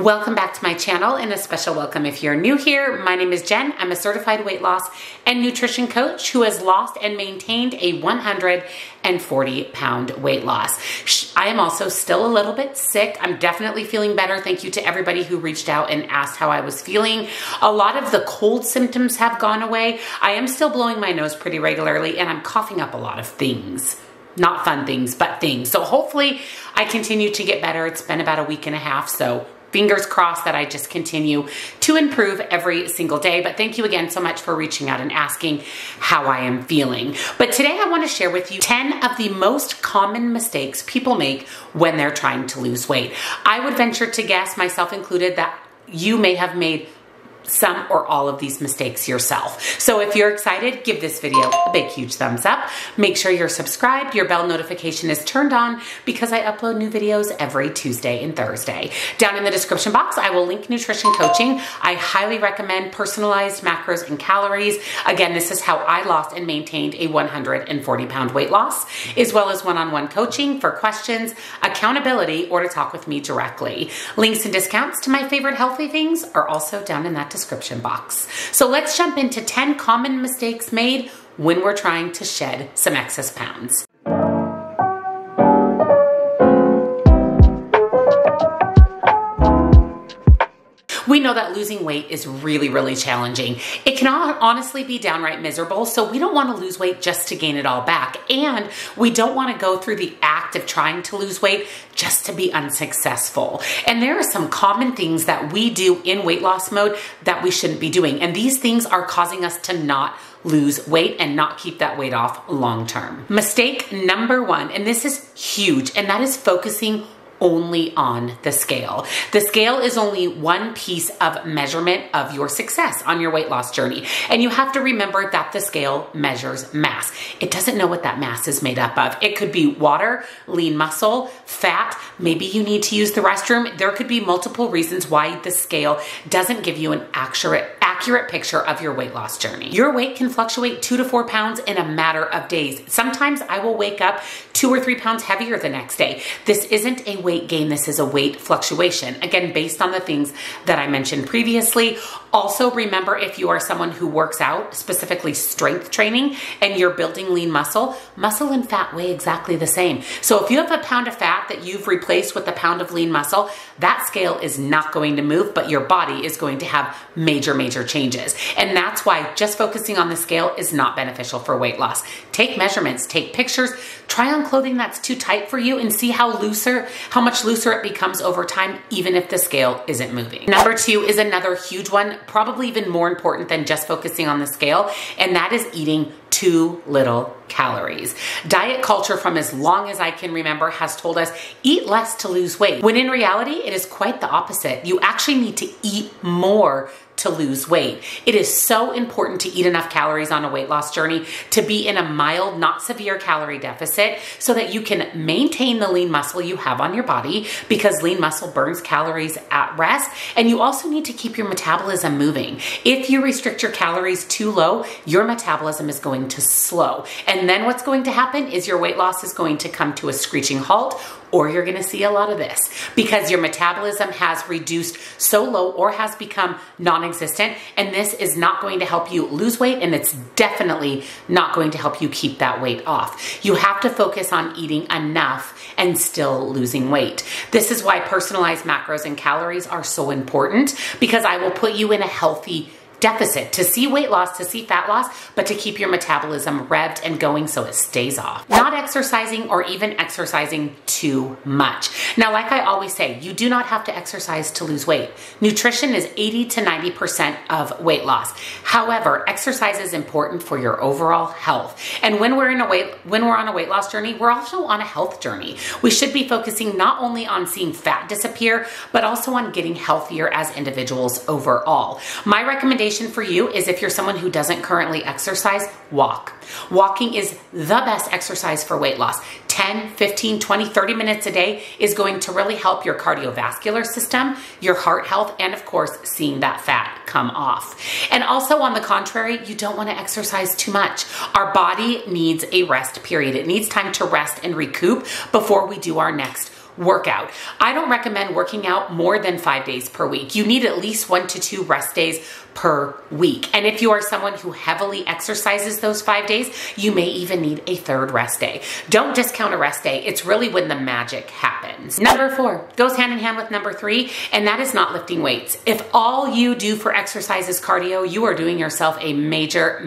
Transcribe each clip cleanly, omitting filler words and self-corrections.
Welcome back to my channel and a special welcome if you're new here. My name is Jen. I'm a certified weight loss and nutrition coach who has lost and maintained a 140-pound weight loss. I am also still a little bit sick. I'm definitely feeling better. Thank you to everybody who reached out and asked how I was feeling. A lot of the cold symptoms have gone away. I am still blowing my nose pretty regularly and I'm coughing up a lot of things. Not fun things, but things. So hopefully I continue to get better. It's been about a week and a half, so fingers crossed that I just continue to improve every single day. But thank you again so much for reaching out and asking how I am feeling. But today I want to share with you 10 of the most common mistakes people make when they're trying to lose weight. I would venture to guess, myself included, that you may have made some or all of these mistakes yourself. So if you're excited, give this video a big, huge thumbs up. Make sure you're subscribed, your bell notification is turned on because I upload new videos every Tuesday and Thursday. Down in the description box, I will link nutrition coaching. I highly recommend personalized macros and calories. Again, this is how I lost and maintained a 140-pound weight loss, as well as one-on-one coaching for questions, accountability, or to talk with me directly. Links and discounts to my favorite healthy things are also down in that description box. So let's jump into 10 common mistakes made when we're trying to shed some excess pounds. We know that losing weight is really, really challenging. It can honestly be downright miserable, so we don't want to lose weight just to gain it all back. And we don't want to go through the act of trying to lose weight just to be unsuccessful. And there are some common things that we do in weight loss mode that we shouldn't be doing. And these things are causing us to not lose weight and not keep that weight off long term. Mistake number one, and this is huge, and that is focusing only on the scale. The scale is only one piece of measurement of your success on your weight loss journey. And you have to remember that the scale measures mass. It doesn't know what that mass is made up of. It could be water, lean muscle, fat. Maybe you need to use the restroom. There could be multiple reasons why the scale doesn't give you an accurate picture of your weight loss journey. Your weight can fluctuate 2 to 4 pounds in a matter of days. Sometimes I will wake up 2 or 3 pounds heavier the next day. This isn't a weight gain, this is a weight fluctuation. Again, based on the things that I mentioned previously. Also, remember, if you are someone who works out, specifically strength training, and you're building lean muscle, muscle and fat weigh exactly the same. So if you have a pound of fat that you've replaced with a pound of lean muscle, that scale is not going to move, but your body is going to have major changes. And that's why just focusing on the scale is not beneficial for weight loss. Take measurements, take pictures, try on clothing that's too tight for you and see how much looser it becomes over time, even if the scale isn't moving. Number 2 is another huge one, probably even more important than just focusing on the scale, and that is eating too little calories. Diet culture, from as long as I can remember, has told us eat less to lose weight, when in reality, it is quite the opposite. You actually need to eat more to lose weight. It is so important to eat enough calories on a weight loss journey to be in a mild, not severe calorie deficit so that you can maintain the lean muscle you have on your body, because lean muscle burns calories at rest. And you also need to keep your metabolism moving. If you restrict your calories too low, your metabolism is going to slow. And then what's going to happen is your weight loss is going to come to a screeching halt, or you're going to see a lot of this because your metabolism has reduced so low or has become non-existent, and this is not going to help you lose weight, and it's definitely not going to help you keep that weight off. You have to focus on eating enough and still losing weight. This is why personalized macros and calories are so important, because I will put you in a healthy deficit to see weight loss, to see fat loss, but to keep your metabolism revved and going so it stays off. Not exercising or even exercising too much. Now, like I always say, you do not have to exercise to lose weight. Nutrition is 80 to 90% of weight loss. However, exercise is important for your overall health. And when we're on a weight loss journey, we're also on a health journey. We should be focusing not only on seeing fat disappear, but also on getting healthier as individuals overall. My recommendation for you is, if you're someone who doesn't currently exercise, walk. Walking is the best exercise for weight loss. 10, 15, 20, 30 minutes a day is going to really help your cardiovascular system, your heart health, and of course, seeing that fat come off. And also, on the contrary, you don't want to exercise too much. Our body needs a rest period. It needs time to rest and recoup before we do our next workout. I don't recommend working out more than 5 days per week. You need at least 1 to 2 rest days per week. And if you are someone who heavily exercises those 5 days, you may even need a 3rd rest day. Don't discount a rest day. It's really when the magic happens. Number 4 goes hand in hand with number 3, and that is not lifting weights. If all you do for exercise is cardio, you are doing yourself a major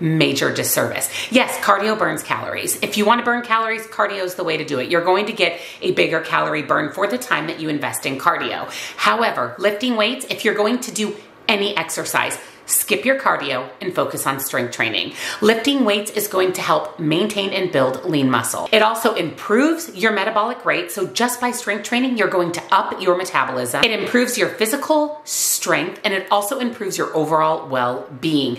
disservice. Yes, cardio burns calories. If you want to burn calories, cardio is the way to do it. You're going to get a bigger calorie burn for the time that you invest in cardio. However, lifting weights, if you're going to do any exercise, skip your cardio and focus on strength training. Lifting weights is going to help maintain and build lean muscle. It also improves your metabolic rate. So just by strength training, you're going to up your metabolism. It improves your physical strength, and it also improves your overall well-being.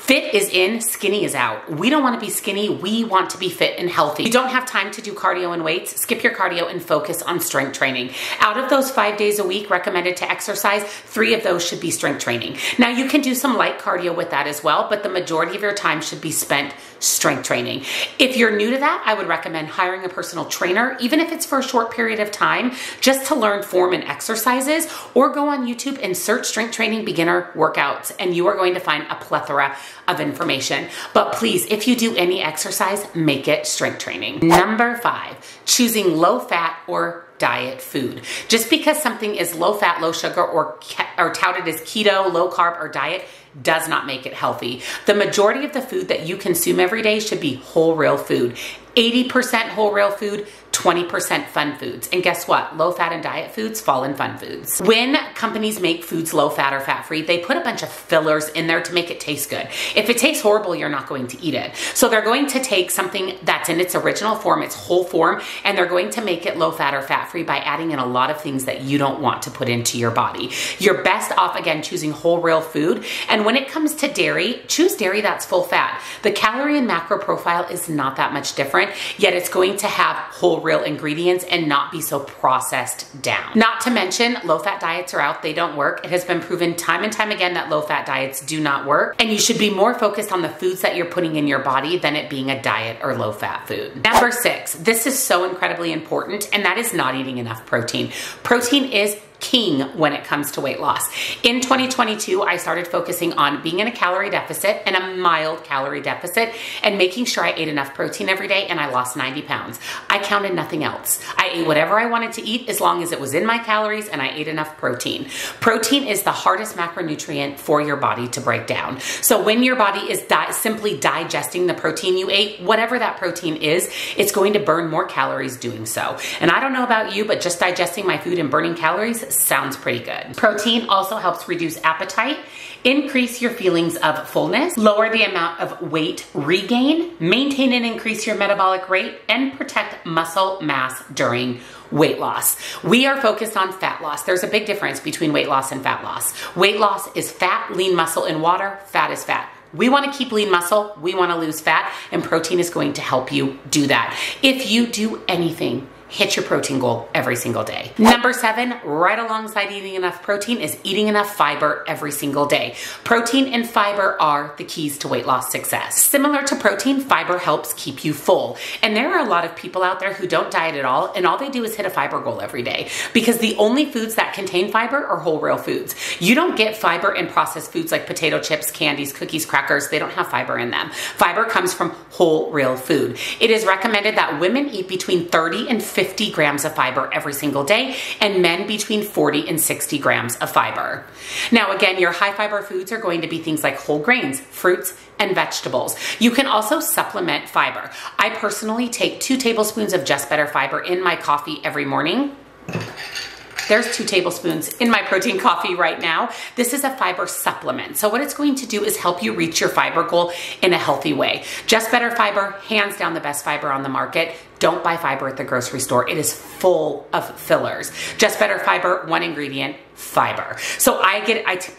Fit is in, skinny is out. We don't want to be skinny. We want to be fit and healthy. You don't have time to do cardio and weights. Skip your cardio and focus on strength training. Out of those 5 days a week recommended to exercise, 3 of those should be strength training. Now you can do some light cardio with that as well, but the majority of your time should be spent strength training. If you're new to that, I would recommend hiring a personal trainer, even if it's for a short period of time, just to learn form and exercises, or go on YouTube and search strength training beginner workouts, and you are going to find a plethora of information. But please, if you do any exercise, make it strength training. Number 5, choosing low fat or diet food. Just because something is low fat, low sugar, or touted as keto, low carb, or diet does not make it healthy. The majority of the food that you consume every day should be whole real food. 80% whole real food, 20% fun foods. And guess what? Low fat and diet foods fall in fun foods. When companies make foods low fat or fat free, they put a bunch of fillers in there to make it taste good. If it tastes horrible, you're not going to eat it. So they're going to take something that's in its original form, its whole form, and they're going to make it low fat or fat free by adding in a lot of things that you don't want to put into your body. You're best off, again, choosing whole real food. And when it comes to dairy, choose dairy that's full fat. The calorie and macro profile is not that much different, yet it's going to have whole real ingredients and not be so processed down. Not to mention, low-fat diets are out. They don't work. It has been proven time and time again that low-fat diets do not work, and you should be more focused on the foods that you're putting in your body than it being a diet or low-fat food. Number 6, this is so incredibly important, and that is not eating enough protein. Protein is king when it comes to weight loss. In 2022, I started focusing on being in a calorie deficit and a mild calorie deficit and making sure I ate enough protein every day, and I lost 90 pounds. I counted nothing else. I ate whatever I wanted to eat as long as it was in my calories and I ate enough protein. Protein is the hardest macronutrient for your body to break down. So when your body is simply digesting the protein you ate, whatever that protein is, it's going to burn more calories doing so. And I don't know about you, but just digesting my food and burning calories sounds pretty good. Protein also helps reduce appetite, increase your feelings of fullness, lower the amount of weight regain, maintain and increase your metabolic rate, and protect muscle mass during weight loss. We are focused on fat loss. There's a big difference between weight loss and fat loss. Weight loss is fat, lean muscle in water. Fat is fat. We want to keep lean muscle. We want to lose fat, and protein is going to help you do that. If you do anything, hit your protein goal every single day. Number 7, right alongside eating enough protein, is eating enough fiber every single day. Protein and fiber are the keys to weight loss success. Similar to protein, fiber helps keep you full. And there are a lot of people out there who don't diet at all, and all they do is hit a fiber goal every day, because the only foods that contain fiber are whole real foods. You don't get fiber in processed foods like potato chips, candies, cookies, crackers. They don't have fiber in them. Fiber comes from whole real food. It is recommended that women eat between 30 and 50 grams of fiber every single day, and men between 40 and 60 grams of fiber. Now, again, your high fiber foods are going to be things like whole grains, fruits, and vegetables. You can also supplement fiber. I personally take 2 tablespoons of Just Better Fiber in my coffee every morning. There's 2 tablespoons in my protein coffee right now. This is a fiber supplement. So what it's going to do is help you reach your fiber goal in a healthy way. Just Better Fiber, hands down the best fiber on the market. Don't buy fiber at the grocery store. It is full of fillers. Just Better Fiber, 1 ingredient, fiber. So I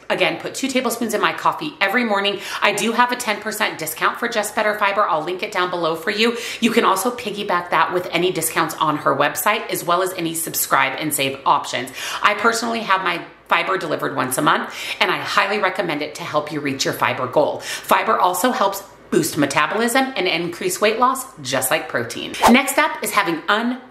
again, put 2 tablespoons in my coffee every morning. I do have a 10% discount for Just Better Fiber. I'll link it down below for you. You can also piggyback that with any discounts on her website, as well as any subscribe and save options. I personally have my fiber delivered once a month, and I highly recommend it to help you reach your fiber goal. Fiber also helps boost metabolism and increase weight loss, just like protein. Next up is having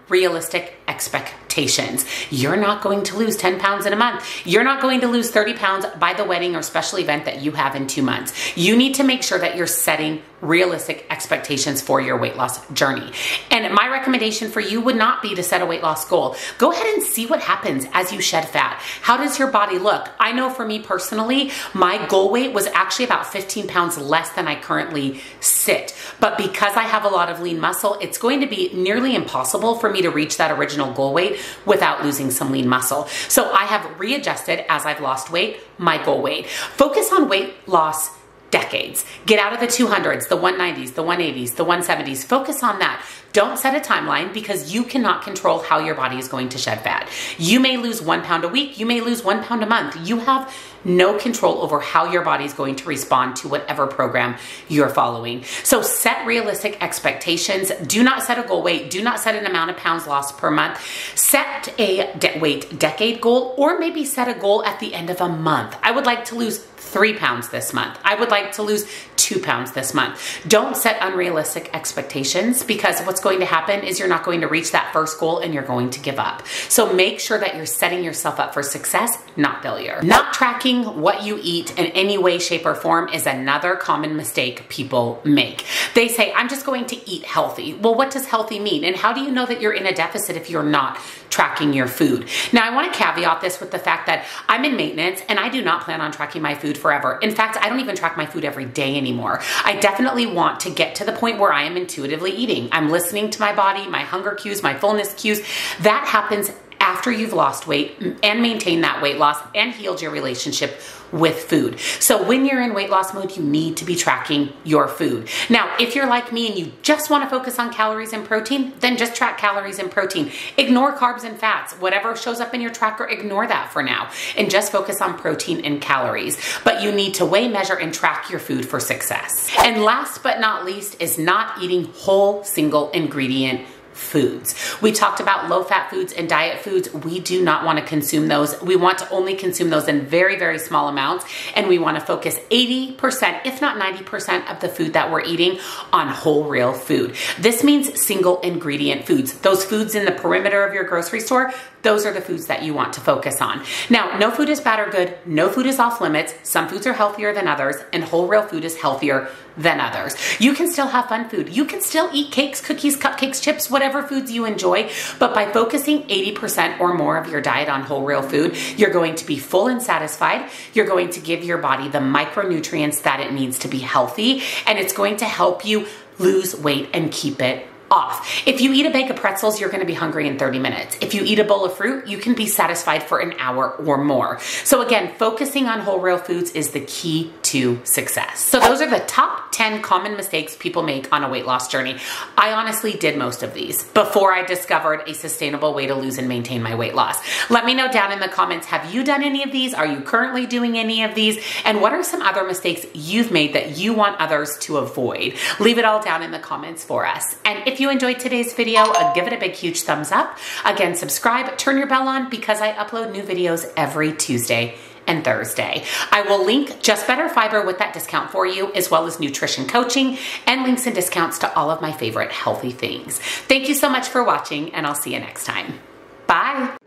realistic expectations. You're not going to lose 10 pounds in a month. You're not going to lose 30 pounds by the wedding or special event that you have in 2 months. You need to make sure that you're setting realistic expectations for your weight loss journey. And my recommendation for you would not be to set a weight loss goal. Go ahead and see what happens as you shed fat. How does your body look? I know for me personally, my goal weight was actually about 15 pounds less than I currently sit. But because I have a lot of lean muscle, it's going to be nearly impossible for me to reach that original goal weight without losing some lean muscle. So I have readjusted as I've lost weight, my goal weight. Focus on weight loss decades. Get out of the 200s, the 190s, the 180s, the 170s. Focus on that. Don't set a timeline because you cannot control how your body is going to shed fat. You may lose 1 pound a week. You may lose 1 pound a month. You have no control over how your body is going to respond to whatever program you're following. So set realistic expectations. Do not set a goal weight. Do not set an amount of pounds lost per month. Set a weight decade goal, or maybe set a goal at the end of a month. I would like to lose 3 pounds this month. I would like to lose 2 pounds this month. Don't set unrealistic expectations because what's going to happen is you're not going to reach that first goal and you're going to give up. So make sure that you're setting yourself up for success, not failure. Not tracking what you eat in any way, shape, or form is another common mistake people make. They say, I'm just going to eat healthy. Well, what does healthy mean? And how do you know that you're in a deficit if you're not tracking your food? Now, I want to caveat this with the fact that I'm in maintenance and I do not plan on tracking my food forever. In fact, I don't even track my food every day anymore. I definitely want to get to the point where I am intuitively eating. I'm listening to my body, my hunger cues, my fullness cues. That happens after you've lost weight and maintained that weight loss and healed your relationship with food. So when you're in weight loss mode, you need to be tracking your food. Now, if you're like me and you just want to focus on calories and protein, then just track calories and protein. Ignore carbs and fats. Whatever shows up in your tracker, ignore that for now and just focus on protein and calories. But you need to weigh, measure, and track your food for success. And last but not least is not eating whole single ingredient foods. We talked about low-fat foods and diet foods. We do not want to consume those. We want to only consume those in very, very small amounts, and we want to focus 80%, if not 90% of the food that we're eating on whole, real food. This means single ingredient foods. Those foods in the perimeter of your grocery store, those are the foods that you want to focus on. Now, no food is bad or good. No food is off limits. Some foods are healthier than others, and whole, real food is healthier than others. You can still have fun food. You can still eat cakes, cookies, cupcakes, chips, whatever foods you enjoy, but by focusing 80% or more of your diet on whole, real food, you're going to be full and satisfied. You're going to give your body the micronutrients that it needs to be healthy, and it's going to help you lose weight and keep it off. If you eat a bag of pretzels, you're going to be hungry in 30 minutes. If you eat a bowl of fruit, you can be satisfied for an hour or more. So again, focusing on whole, real foods is the key to success. So those are the top 10 common mistakes people make on a weight loss journey. I honestly did most of these before I discovered a sustainable way to lose and maintain my weight loss. Let me know down in the comments, have you done any of these? Are you currently doing any of these? And what are some other mistakes you've made that you want others to avoid? Leave it all down in the comments for us. And if you enjoyed today's video, give it a big, huge thumbs up. Again, subscribe, turn your bell on because I upload new videos every Tuesday and Thursday. I will link Just Better Fiber with that discount for you, as well as nutrition coaching and links and discounts to all of my favorite healthy things. Thank you so much for watching, and I'll see you next time. Bye.